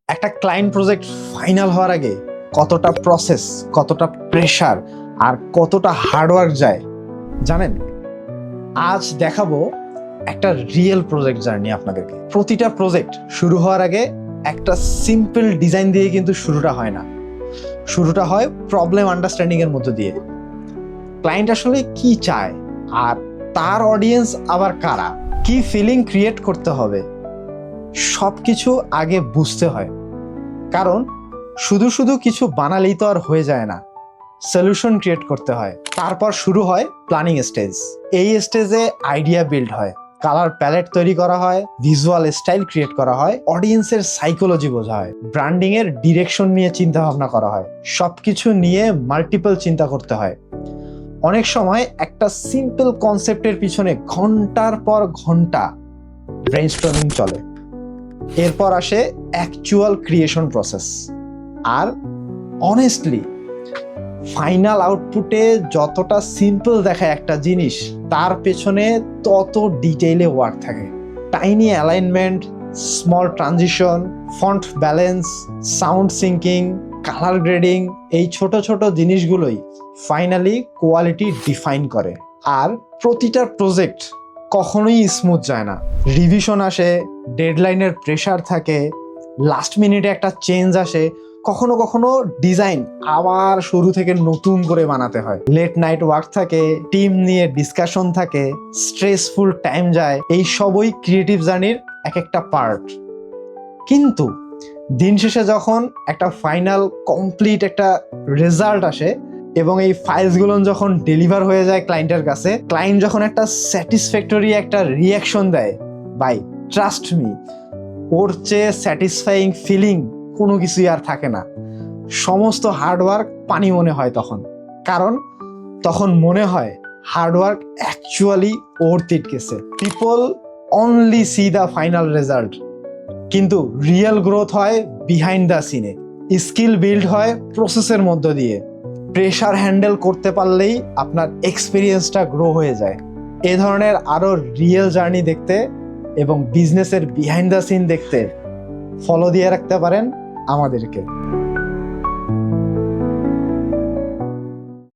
একটা client project final হওয়ার আগে কতটা প্রসেস, কতটা প্রেশার আর কতটা হার্ডওয়ার্ক যায় জানেন? আজ দেখাবো একটা রিয়েল প্রজেক্ট জার্নি আপনাদেরকে। প্রতিটা প্রজেক্ট শুরু হওয়ার আগে একটা সিম্পল ডিজাইন দিয়ে কিন্তু শুরুটা হয় না। শুরুটা হয় প্রবলেম আন্ডারস্ট্যান্ডিং এর মধ্য দিয়ে। ক্লায়েন্ট আসলে কি চায় আর তার অডিয়েন্স আবার কারা, কি ফিলিং ক্রিয়েট করতে হবে, সবকিছু আগে বুঝতে হয়। কারণ শুধু শুধু কিছু বানালেই তো আর হয়ে যায় না, সলিউশন ক্রিয়েট করতে হয়। তারপর শুরু হয় প্ল্যানিং স্টেজ। এই স্টেজে আইডিয়া বিল্ড হয়, কালার প্যালেট তৈরি করা হয়, ভিজুয়াল স্টাইল ক্রিয়েট করা হয়, অডিয়েন্সের সাইকোলজি বোঝা হয়, ব্র্যান্ডিং এর ডিরেকশন নিয়ে চিন্তা ভাবনা করা হয়। সবকিছু নিয়ে মাল্টিপল চিন্তা করতে হয়। অনেক সময় একটা সিম্পল কনসেপ্টের পিছনে ঘন্টার পর ঘন্টা ব্রেইনস্টর্মিং চলে। এরপর আসে অ্যাকচুয়াল ক্রিয়েশন প্রসেস। আর অনেস্টলি ফাইনাল আউটপুটে যতটা সিম্পল দেখায় একটা জিনিস, তার পেছনে তত ডিটেইলে ওয়ার্ক থাকে। Tiny alignment, small transition, font balance, sound sinking, colour grading, এই ছোট ছোট জিনিসগুলোই ফাইনালি কোয়ালিটি ডিফাইন করে। আর প্রতিটা প্রজেক্ট কখনোই স্মুথ যায় না। রিভিশন আসে, ডেডলাইনের প্রেশার থাকে, লাস্ট মিনিটে একটা চেঞ্জ আসে, কখনো কখনো ডিজাইন আবার শুরু থেকে নতুন করে বানাতে হয়। লেট নাইট ওয়ার্ক থাকে, টিম নিয়ে ডিসকাশন থাকে, স্ট্রেসফুল টাইম যায়। এই সবই ক্রিয়েটিভ জার্নির এক একটা পার্ট। কিন্তু দিন শেষে যখন একটা ফাইনাল কমপ্লিট একটা রেজাল্ট আসে এবং এই ফাইলসগুলো যখন ডেলিভার হয়ে যায় ক্লায়েন্টের কাছে, ক্লায়েন্ট যখন একটা স্যাটিসফ্যাক্টরি একটা রিয়াকশন দেয়, বাই ট্রাস্ট মি, ওর চেয়ে স্যাটিসফাইং ফিলিং কোনো কিছুই আর থাকে না। সমস্ত হার্ডওয়ার্ক পানি মনে হয় তখন। কারণ তখন মনে হয় হার্ডওয়ার্ক অ্যাকচুয়ালি ওর্থ ইট গেছে। People only C the final result, কিন্তু রিয়েল গ্রোথ হয় বিহাইন্ড দ্য সিনে। স্কিল বিল্ড হয় প্রসেসের মধ্য দিয়ে। প্রেশার হ্যান্ডেল করতে পারলেই আপনার এক্সপিরিয়েন্সটা গ্রো হয়ে যায়। এ ধরনের আরো রিয়েল জার্নি দেখতে এবং বিজনেসের বিহাইন্ড দ্য সিন দেখতে ফলো দিয়ে রাখতে পারেন আমাদেরকে।